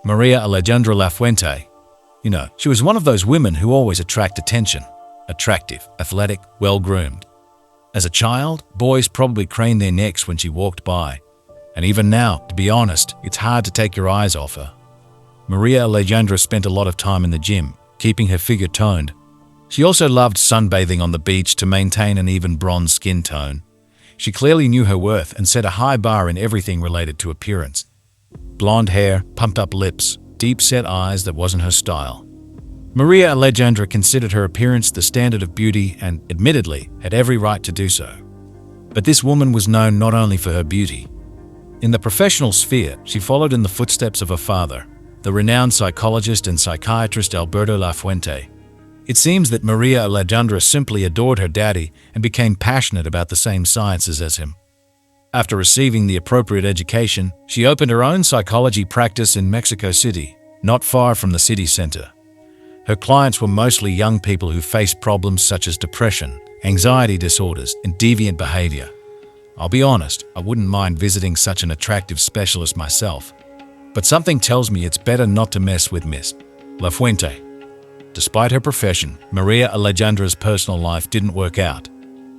Maria Alejandra Lafuente. She was one of those women who always attract attention. Attractive, athletic, well-groomed. As a child, boys probably craned their necks when she walked by. And even now, to be honest, it's hard to take your eyes off her. Maria Alejandra spent a lot of time in the gym, keeping her figure toned. She also loved sunbathing on the beach to maintain an even bronze skin tone. She clearly knew her worth and set a high bar in everything related to appearance. Blonde hair, pumped-up lips, deep-set eyes that wasn't her style. Maria Alejandra considered her appearance the standard of beauty and, admittedly, had every right to do so. But this woman was known not only for her beauty. In the professional sphere, she followed in the footsteps of her father, the renowned psychologist and psychiatrist Alberto Lafuente. It seems that Maria Alejandra simply adored her daddy and became passionate about the same sciences as him. After receiving the appropriate education, she opened her own psychology practice in Mexico City, not far from the city center. Her clients were mostly young people who faced problems such as depression, anxiety disorders, and deviant behavior. I'll be honest, I wouldn't mind visiting such an attractive specialist myself. But something tells me it's better not to mess with Miss Lafuente. Despite her profession, Maria Alejandra's personal life didn't work out.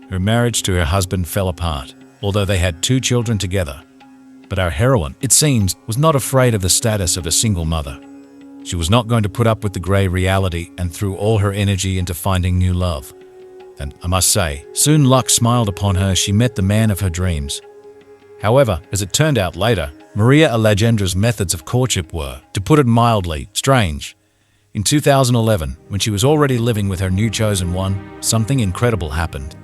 Her marriage to her husband fell apart, although they had 2 children together. But our heroine, it seems, was not afraid of the status of a single mother. She was not going to put up with the grey reality and threw all her energy into finding new love. And I must say, soon luck smiled upon her. She met the man of her dreams. However, as it turned out later, Maria Alejandra's methods of courtship were, to put it mildly, strange. In 2011, when she was already living with her new chosen one, something incredible happened.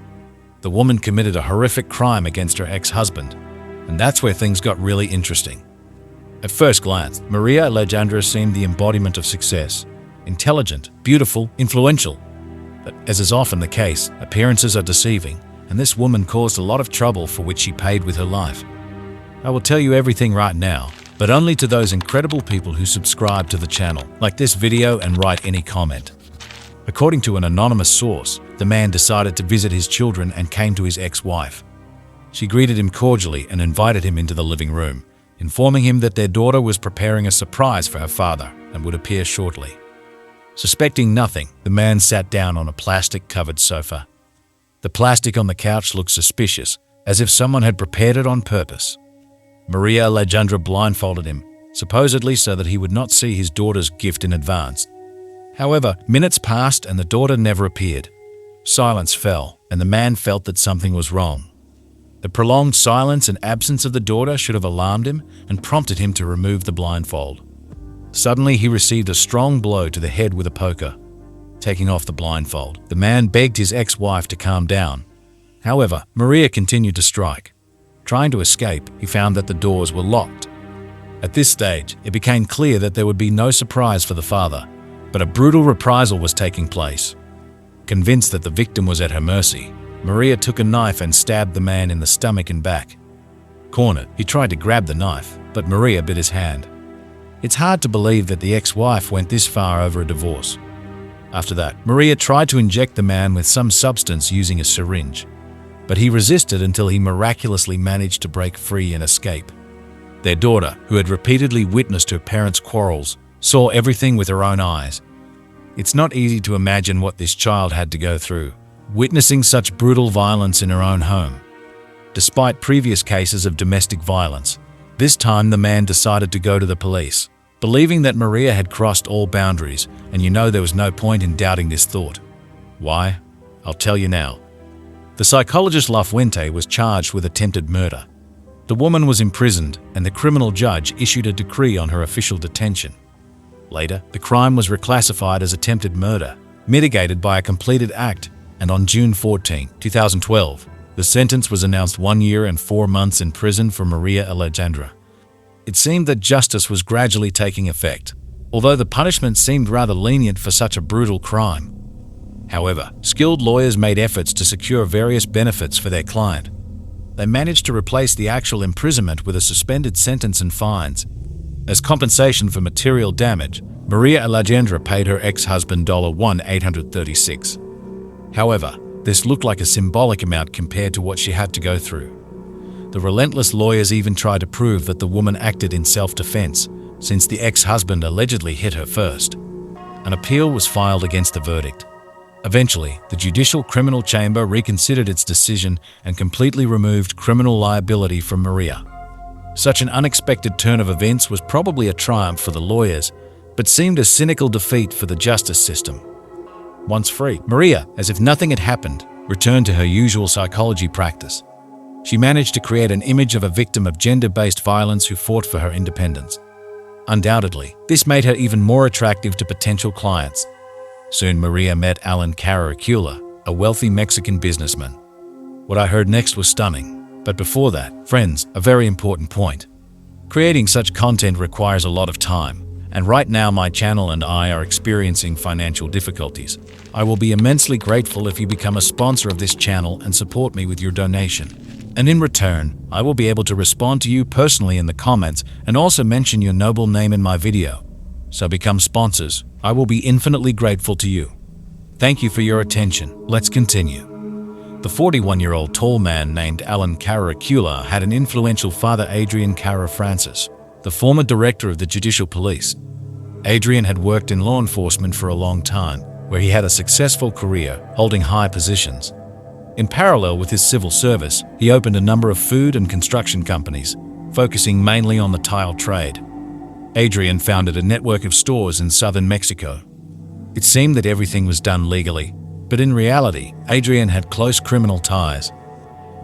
The woman committed a horrific crime against her ex-husband, and that's where things got really interesting. At first glance, Maria Alejandra seemed the embodiment of success. Intelligent, beautiful, influential. But as is often the case, appearances are deceiving, and this woman caused a lot of trouble for which she paid with her life. I will tell you everything right now, but only to those incredible people who subscribe to the channel, like this video and write any comment. According to an anonymous source, the man decided to visit his children and came to his ex-wife. She greeted him cordially and invited him into the living room, informing him that their daughter was preparing a surprise for her father and would appear shortly. Suspecting nothing, the man sat down on a plastic-covered sofa. The plastic on the couch looked suspicious, as if someone had prepared it on purpose. Maria Alejandra blindfolded him, supposedly so that he would not see his daughter's gift in advance. However, minutes passed and the daughter never appeared. Silence fell, and the man felt that something was wrong. The prolonged silence and absence of the daughter should have alarmed him and prompted him to remove the blindfold. Suddenly, he received a strong blow to the head with a poker. Taking off the blindfold, the man begged his ex-wife to calm down. However, Maria continued to strike. Trying to escape, he found that the doors were locked. At this stage, it became clear that there would be no surprise for the father, but a brutal reprisal was taking place. Convinced that the victim was at her mercy, Maria took a knife and stabbed the man in the stomach and back. Cornered, he tried to grab the knife, but Maria bit his hand. It's hard to believe that the ex-wife went this far over a divorce. After that, Maria tried to inject the man with some substance using a syringe, but he resisted until he miraculously managed to break free and escape. Their daughter, who had repeatedly witnessed her parents' quarrels, saw everything with her own eyes. It's not easy to imagine what this child had to go through, witnessing such brutal violence in her own home. Despite previous cases of domestic violence, this time the man decided to go to the police, believing that Maria had crossed all boundaries, and there was no point in doubting this thought. Why? I'll tell you now. The psychologist Lafuente was charged with attempted murder. The woman was imprisoned, and the criminal judge issued a decree on her official detention. Later, the crime was reclassified as attempted murder, mitigated by a completed act, and on June 14, 2012, the sentence was announced 1 year and 4 months in prison for Maria Alejandra. It seemed that justice was gradually taking effect, although the punishment seemed rather lenient for such a brutal crime. However, skilled lawyers made efforts to secure various benefits for their client. They managed to replace the actual imprisonment with a suspended sentence and fines. As compensation for material damage, Maria Alejandra paid her ex-husband $1,836. However, this looked like a symbolic amount compared to what she had to go through. The relentless lawyers even tried to prove that the woman acted in self-defense, since the ex-husband allegedly hit her first. An appeal was filed against the verdict. Eventually, the Judicial Criminal Chamber reconsidered its decision and completely removed criminal liability from Maria. Such an unexpected turn of events was probably a triumph for the lawyers, but seemed a cynical defeat for the justice system. Once free, Maria, as if nothing had happened, returned to her usual psychology practice. She managed to create an image of a victim of gender-based violence who fought for her independence. Undoubtedly, this made her even more attractive to potential clients. Soon Maria met Alan Carrera Cuellar, a wealthy Mexican businessman. What I heard next was stunning. But before that, friends, a very important point. Creating such content requires a lot of time, and right now my channel and I are experiencing financial difficulties. I will be immensely grateful if you become a sponsor of this channel and support me with your donation. And in return, I will be able to respond to you personally in the comments and also mention your noble name in my video. So become sponsors. I will be infinitely grateful to you. Thank you for your attention. Let's continue. The 41-year-old tall man named Alan Carrera Cuellar had an influential father, Adrian Carrera Francis, the former director of the Judicial Police. Adrian had worked in law enforcement for a long time, where he had a successful career, holding high positions. In parallel with his civil service, he opened a number of food and construction companies, focusing mainly on the tile trade. Adrian founded a network of stores in southern Mexico. It seemed that everything was done legally, but in reality, Adrian had close criminal ties.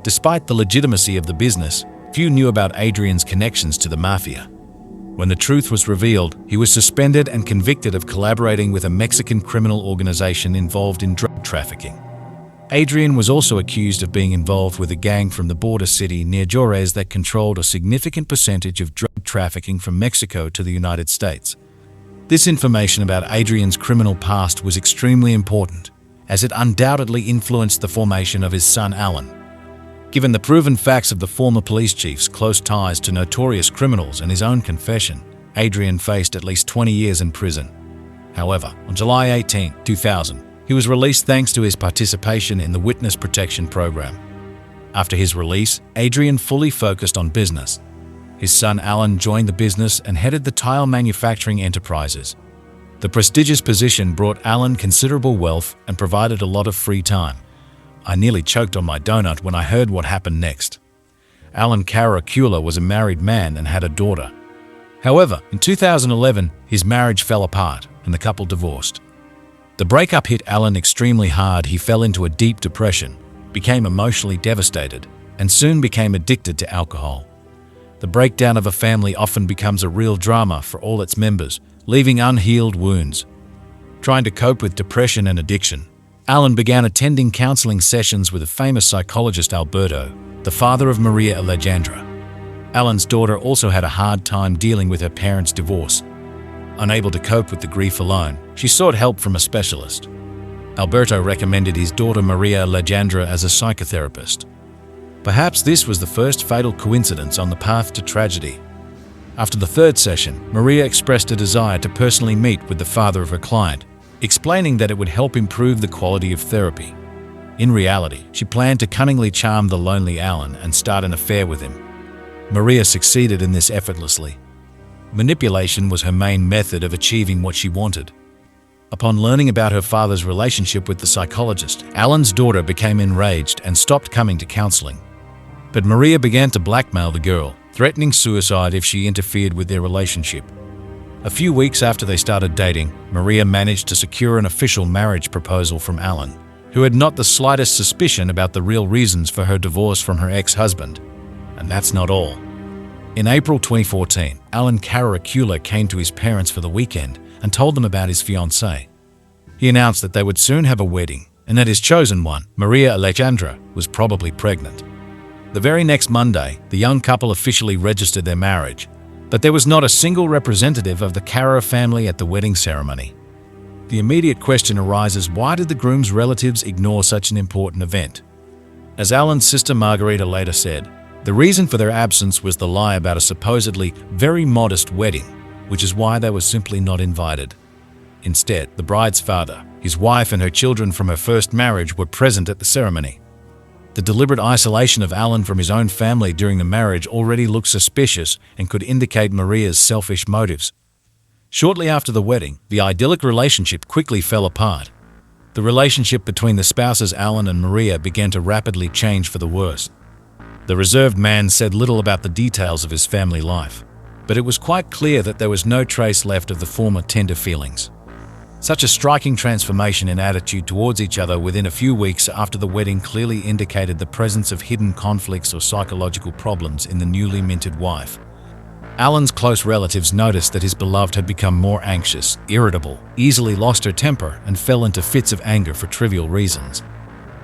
Despite the legitimacy of the business, few knew about Adrian's connections to the mafia. When the truth was revealed, he was suspended and convicted of collaborating with a Mexican criminal organization involved in drug trafficking. Adrian was also accused of being involved with a gang from the border city near Juarez that controlled a significant percentage of drug trafficking from Mexico to the United States. This information about Adrian's criminal past was extremely important, as it undoubtedly influenced the formation of his son Alan. Given the proven facts of the former police chief's close ties to notorious criminals and his own confession, Adrian faced at least 20 years in prison. However, on July 18, 2000, he was released thanks to his participation in the Witness Protection Program. After his release, Adrian fully focused on business. His son Alan joined the business and headed the tile manufacturing enterprises. The prestigious position brought Alan considerable wealth and provided a lot of free time. I nearly choked on my donut when I heard what happened next. Alan Carrera Cuellar was a married man and had a daughter. However, in 2011, his marriage fell apart and the couple divorced. The breakup hit Alan extremely hard. He fell into a deep depression, became emotionally devastated, and soon became addicted to alcohol. The breakdown of a family often becomes a real drama for all its members, leaving unhealed wounds. Trying to cope with depression and addiction, Alan began attending counseling sessions with a famous psychologist, Alberto, the father of Maria Alejandra. Alan's daughter also had a hard time dealing with her parents' divorce. Unable to cope with the grief alone, she sought help from a specialist. Alberto recommended his daughter Maria Alejandra as a psychotherapist. Perhaps this was the first fatal coincidence on the path to tragedy. After the third session, Maria expressed a desire to personally meet with the father of her client, explaining that it would help improve the quality of therapy. In reality, she planned to cunningly charm the lonely Alan and start an affair with him. Maria succeeded in this effortlessly. Manipulation was her main method of achieving what she wanted. Upon learning about her father's relationship with the psychologist, Alan's daughter became enraged and stopped coming to counseling. But Maria began to blackmail the girl, threatening suicide if she interfered with their relationship. A few weeks after they started dating, Maria managed to secure an official marriage proposal from Alan, who had not the slightest suspicion about the real reasons for her divorce from her ex-husband. And that's not all. In April 2014, Alan Carrera Cuellar came to his parents for the weekend and told them about his fiancée. He announced that they would soon have a wedding and that his chosen one, Maria Alejandra, was probably pregnant. The very next Monday, the young couple officially registered their marriage, but there was not a single representative of the Carrera family at the wedding ceremony. The immediate question arises, why did the groom's relatives ignore such an important event? As Alan's sister Margarita later said, the reason for their absence was the lie about a supposedly very modest wedding, which is why they were simply not invited. Instead, the bride's father, his wife and her children from her first marriage were present at the ceremony. The deliberate isolation of Alan from his own family during the marriage already looked suspicious and could indicate Maria's selfish motives. Shortly after the wedding, the idyllic relationship quickly fell apart. The relationship between the spouses Alan and Maria began to rapidly change for the worse. The reserved man said little about the details of his family life, but it was quite clear that there was no trace left of the former tender feelings. Such a striking transformation in attitude towards each other within a few weeks after the wedding clearly indicated the presence of hidden conflicts or psychological problems in the newly minted wife. Alan's close relatives noticed that his beloved had become more anxious, irritable, easily lost her temper, and fell into fits of anger for trivial reasons.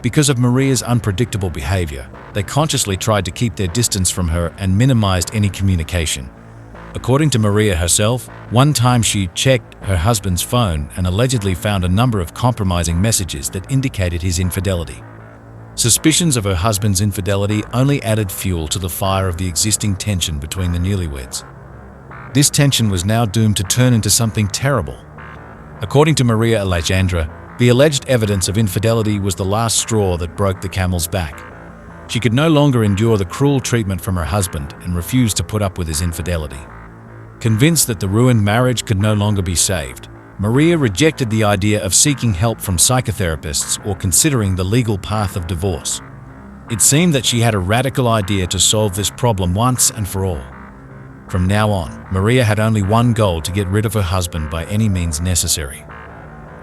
Because of Maria's unpredictable behavior, they consciously tried to keep their distance from her and minimized any communication. According to Maria herself, one time she checked her husband's phone and allegedly found a number of compromising messages that indicated his infidelity. Suspicions of her husband's infidelity only added fuel to the fire of the existing tension between the newlyweds. This tension was now doomed to turn into something terrible. According to Maria Alejandra, the alleged evidence of infidelity was the last straw that broke the camel's back. She could no longer endure the cruel treatment from her husband and refused to put up with his infidelity. Convinced that the ruined marriage could no longer be saved, Maria rejected the idea of seeking help from psychotherapists or considering the legal path of divorce. It seemed that she had a radical idea to solve this problem once and for all. From now on, Maria had only one goal: to get rid of her husband by any means necessary.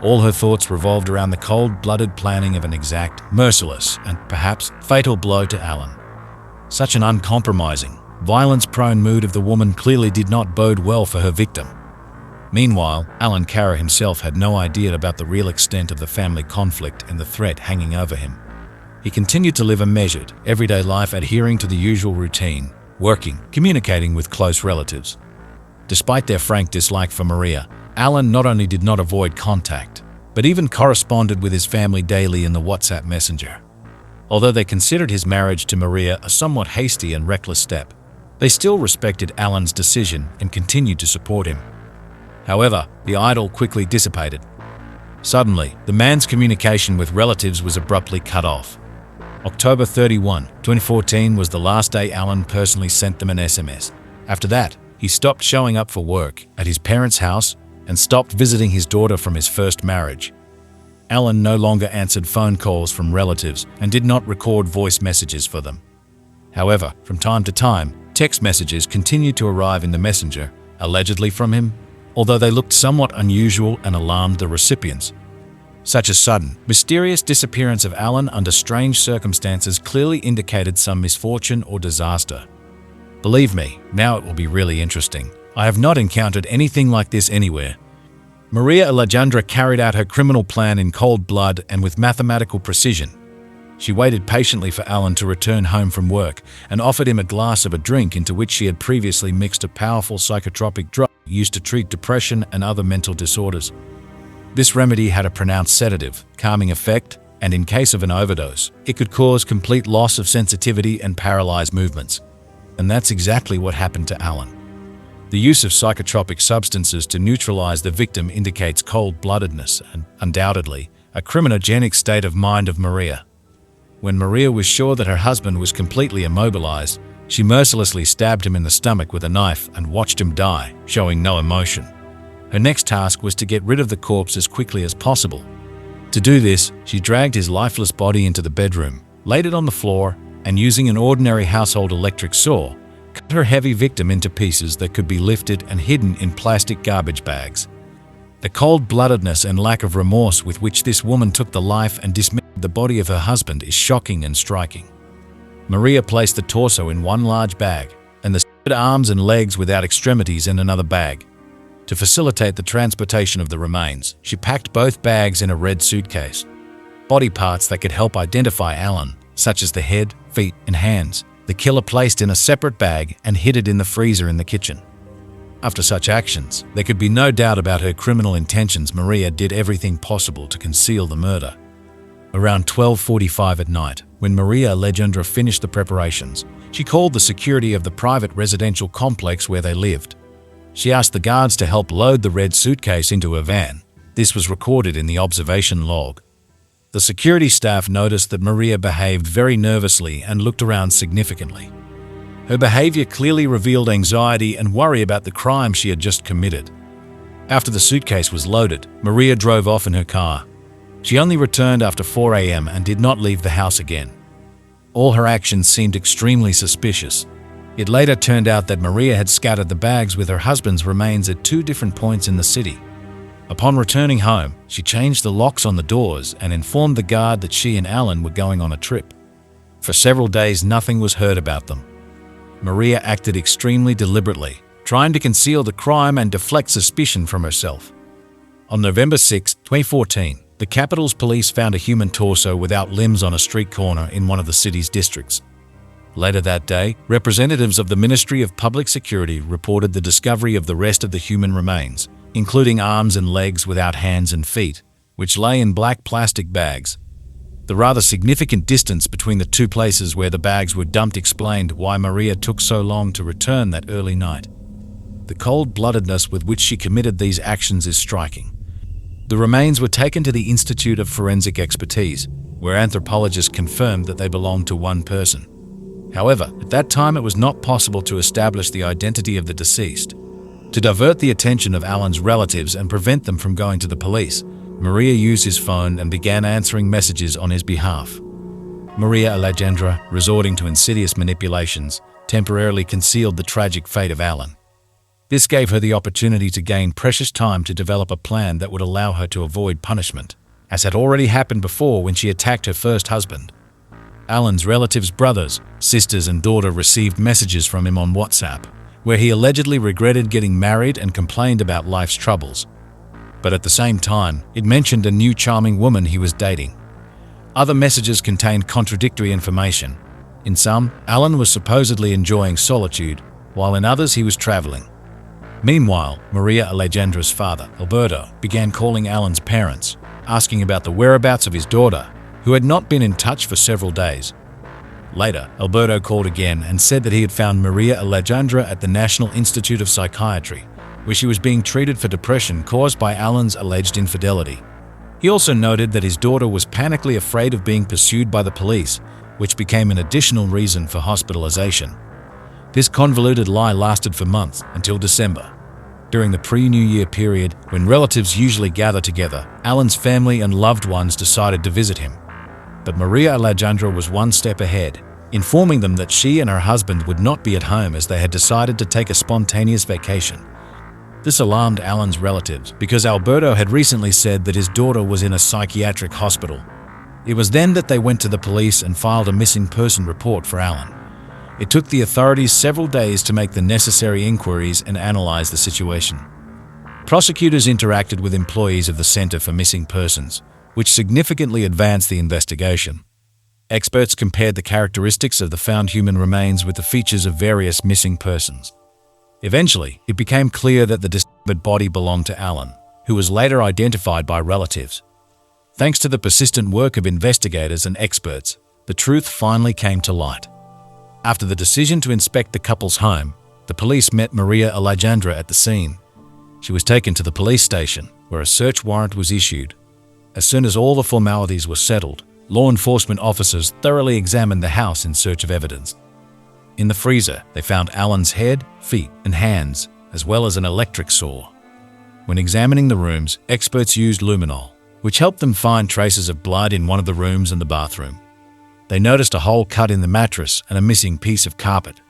All her thoughts revolved around the cold-blooded planning of an exact, merciless, and perhaps fatal blow to Alan. Such an uncompromising, violence-prone mood of the woman clearly did not bode well for her victim. Meanwhile, Alan Carr himself had no idea about the real extent of the family conflict and the threat hanging over him. He continued to live a measured, everyday life, adhering to the usual routine, working, communicating with close relatives. Despite their frank dislike for Maria, Alan not only did not avoid contact, but even corresponded with his family daily in the WhatsApp messenger. Although they considered his marriage to Maria a somewhat hasty and reckless step, they still respected Alan's decision and continued to support him. However, the idyll quickly dissipated. Suddenly, the man's communication with relatives was abruptly cut off. October 31, 2014 was the last day Alan personally sent them an SMS. After that, he stopped showing up for work at his parents' house and stopped visiting his daughter from his first marriage. Alan no longer answered phone calls from relatives and did not record voice messages for them. However, from time to time, text messages continued to arrive in the messenger, allegedly from him, although they looked somewhat unusual and alarmed the recipients. Such a sudden, mysterious disappearance of Alan under strange circumstances clearly indicated some misfortune or disaster. Believe me, now it will be really interesting. I have not encountered anything like this anywhere. Maria Alejandra carried out her criminal plan in cold blood and with mathematical precision. She waited patiently for Alan to return home from work and offered him a glass of a drink into which she had previously mixed a powerful psychotropic drug used to treat depression and other mental disorders. This remedy had a pronounced sedative, calming effect, and in case of an overdose, it could cause complete loss of sensitivity and paralyze movements. And that's exactly what happened to Alan. The use of psychotropic substances to neutralize the victim indicates cold-bloodedness and, undoubtedly, a criminogenic state of mind of Maria. When Maria was sure that her husband was completely immobilized, she mercilessly stabbed him in the stomach with a knife and watched him die, showing no emotion. Her next task was to get rid of the corpse as quickly as possible. To do this, she dragged his lifeless body into the bedroom, laid it on the floor, and using an ordinary household electric saw, cut her heavy victim into pieces that could be lifted and hidden in plastic garbage bags. The cold-bloodedness and lack of remorse with which this woman took the life and dismembered the body of her husband is shocking and striking. Maria placed the torso in one large bag and the severed arms and legs without extremities in another bag. To facilitate the transportation of the remains, she packed both bags in a red suitcase. Body parts that could help identify Alan, such as the head, feet, and hands, the killer placed in a separate bag and hid it in the freezer in the kitchen. After such actions, there could be no doubt about her criminal intentions. Maria did everything possible to conceal the murder. Around 12:45 at night, when Maria Alejandra finished the preparations, she called the security of the private residential complex where they lived. She asked the guards to help load the red suitcase into a van. This was recorded in the observation log. the security staff noticed that Maria behaved very nervously and looked around significantly. Her behavior clearly revealed anxiety and worry about the crime she had just committed. After the suitcase was loaded, Maria drove off in her car. She only returned after 4 a.m. and did not leave the house again. All her actions seemed extremely suspicious. It later turned out that Maria had scattered the bags with her husband's remains at 2 different points in the city. Upon returning home, she changed the locks on the doors and informed the guard that she and Alan were going on a trip. For several days, nothing was heard about them. Maria acted extremely deliberately, trying to conceal the crime and deflect suspicion from herself. On November 6, 2014, the Capitol's police found a human torso without limbs on a street corner in one of the city's districts. Later that day, representatives of the Ministry of Public Security reported the discovery of the rest of the human remains, including arms and legs without hands and feet, which lay in black plastic bags. The rather significant distance between the 2 places where the bags were dumped explained why Maria took so long to return that early night. The cold-bloodedness with which she committed these actions is striking. The remains were taken to the Institute of Forensic Expertise, where anthropologists confirmed that they belonged to one person. However, at that time it was not possible to establish the identity of the deceased. To divert the attention of Alan's relatives and prevent them from going to the police, Maria used his phone and began answering messages on his behalf. Maria Alejandra, resorting to insidious manipulations, temporarily concealed the tragic fate of Alan. This gave her the opportunity to gain precious time to develop a plan that would allow her to avoid punishment, as had already happened before when she attacked her first husband. Alan's relatives' brothers, sisters and daughter received messages from him on WhatsApp, where he allegedly regretted getting married and complained about life's troubles. But at the same time, it mentioned a new charming woman he was dating. Other messages contained contradictory information. In some, Alan was supposedly enjoying solitude, while in others he was traveling. Meanwhile, Maria Alejandra's father, Alberto, began calling Alan's parents, asking about the whereabouts of his daughter, who had not been in touch for several days. Later, Alberto called again and said that he had found Maria Alejandra at the National Institute of Psychiatry, where she was being treated for depression caused by Alan's alleged infidelity. He also noted that his daughter was panically afraid of being pursued by the police, which became an additional reason for hospitalization. This convoluted lie lasted for months until December. During the pre-New Year period, when relatives usually gather together, Alan's family and loved ones decided to visit him. But Maria Alejandra was one step ahead, informing them that she and her husband would not be at home as they had decided to take a spontaneous vacation. This alarmed Alan's relatives because Alberto had recently said that his daughter was in a psychiatric hospital. It was then that they went to the police and filed a missing person report for Alan. It took the authorities several days to make the necessary inquiries and analyze the situation. Prosecutors interacted with employees of the Center for Missing Persons, which significantly advanced the investigation. Experts compared the characteristics of the found human remains with the features of various missing persons. Eventually, it became clear that the dismembered body belonged to Alan, who was later identified by relatives. Thanks to the persistent work of investigators and experts, the truth finally came to light. After the decision to inspect the couple's home, the police met Maria Alejandra at the scene. She was taken to the police station, where a search warrant was issued. As soon as all the formalities were settled, law enforcement officers thoroughly examined the house in search of evidence. In the freezer, they found Alan's head, feet, and hands, as well as an electric saw. When examining the rooms, experts used luminol, which helped them find traces of blood in one of the rooms and the bathroom. They noticed a hole cut in the mattress and a missing piece of carpet.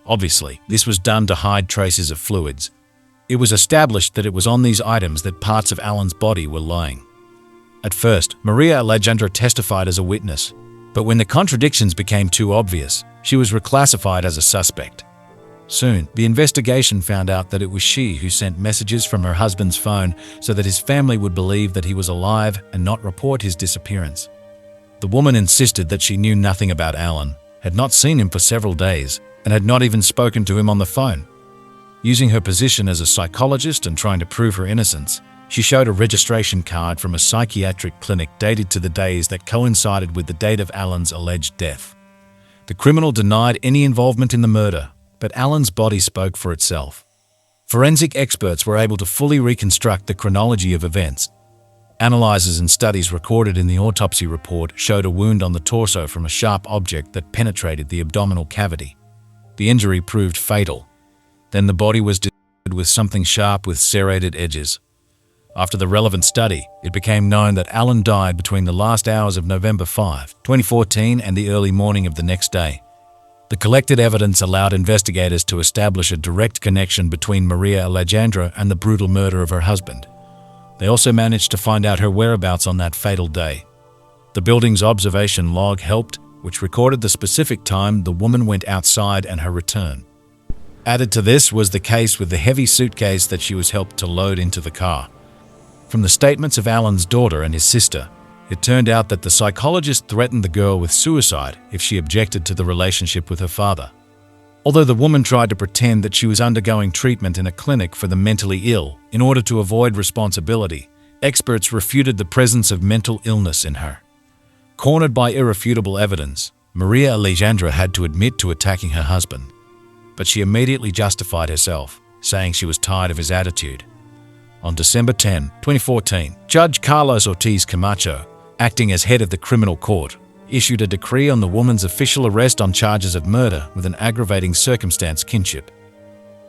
Obviously, this was done to hide traces of fluids. It was established that it was on these items that parts of Alan's body were lying. At first, Maria Alejandra testified as a witness, but when the contradictions became too obvious, she was reclassified as a suspect. Soon, the investigation found out that it was she who sent messages from her husband's phone so that his family would believe that he was alive and not report his disappearance. The woman insisted that she knew nothing about Alan, had not seen him for several days, and had not even spoken to him on the phone. Using her position as a psychologist and trying to prove her innocence, she showed a registration card from a psychiatric clinic dated to the days that coincided with the date of Alan's alleged death. The criminal denied any involvement in the murder, but Alan's body spoke for itself. Forensic experts were able to fully reconstruct the chronology of events. Analyses and studies recorded in the autopsy report showed a wound on the torso from a sharp object that penetrated the abdominal cavity. The injury proved fatal. Then the body was disfigured with something sharp with serrated edges. After the relevant study, it became known that Allen died between the last hours of November 5, 2014 and the early morning of the next day. The collected evidence allowed investigators to establish a direct connection between Maria Alejandra and the brutal murder of her husband. They also managed to find out her whereabouts on that fatal day. The building's observation log helped, which recorded the specific time the woman went outside and her return. Added to this was the case with the heavy suitcase that she was helped to load into the car. From the statements of Allen's daughter and his sister, it turned out that the psychologist threatened the girl with suicide if she objected to the relationship with her father. Although the woman tried to pretend that she was undergoing treatment in a clinic for the mentally ill in order to avoid responsibility, experts refuted the presence of mental illness in her. Cornered by irrefutable evidence, Maria Alejandra had to admit to attacking her husband. But she immediately justified herself, saying she was tired of his attitude. On December 10, 2014, Judge Carlos Ortiz Camacho, acting as head of the criminal court, issued a decree on the woman's official arrest on charges of murder with an aggravating circumstance kinship.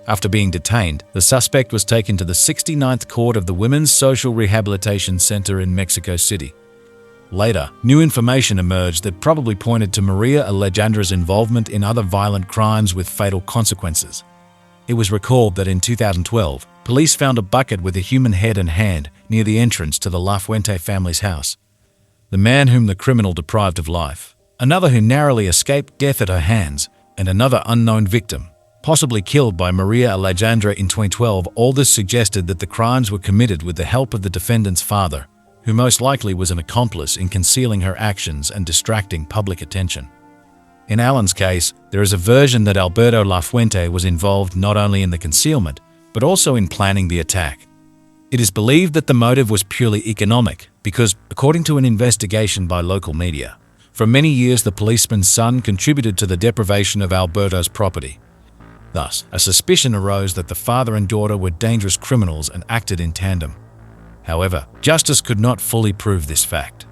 After being detained, the suspect was taken to the 69th Court of the Women's Social Rehabilitation Center in Mexico City. Later, new information emerged that probably pointed to Maria Alejandra's involvement in other violent crimes with fatal consequences. It was recalled that in 2012, police found a bucket with a human head and hand near the entrance to the Lafuente family's house. The man whom the criminal deprived of life, another who narrowly escaped death at her hands, and another unknown victim, possibly killed by Maria Alejandra in 2012, all this suggested that the crimes were committed with the help of the defendant's father, who most likely was an accomplice in concealing her actions and distracting public attention. In Allen's case, there is a version that Alberto Lafuente was involved not only in the concealment, but also in planning the attack. It is believed that the motive was purely economic because, according to an investigation by local media, for many years the policeman's son contributed to the deprivation of Alberto's property. Thus, a suspicion arose that the father and daughter were dangerous criminals and acted in tandem. However, justice could not fully prove this fact.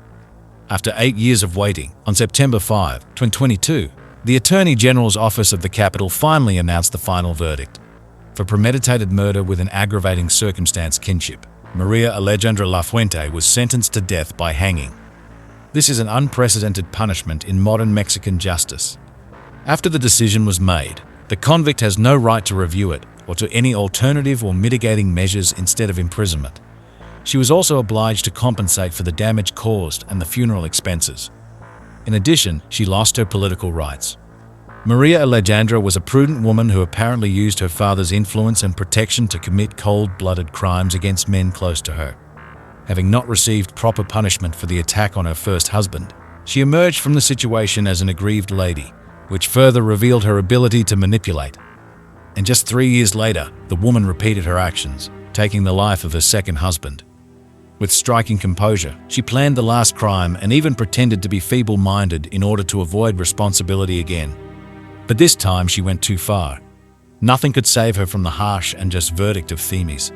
After 8 years of waiting, on September 5, 2022, the Attorney General's Office of the Capital finally announced the final verdict. For premeditated murder with an aggravating circumstance kinship, Maria Alejandra Lafuente was sentenced to death by hanging. This is an unprecedented punishment in modern Mexican justice. After the decision was made, the convict has no right to review it or to any alternative or mitigating measures instead of imprisonment. She was also obliged to compensate for the damage caused and the funeral expenses. In addition, she lost her political rights. Maria Alejandra was a prudent woman who apparently used her father's influence and protection to commit cold-blooded crimes against men close to her. Having not received proper punishment for the attack on her first husband, she emerged from the situation as an aggrieved lady, which further revealed her ability to manipulate. And just 3 years later, the woman repeated her actions, taking the life of her second husband. With striking composure, she planned the last crime and even pretended to be feeble-minded in order to avoid responsibility again. But this time she went too far. Nothing could save her from the harsh and just verdict of Themis.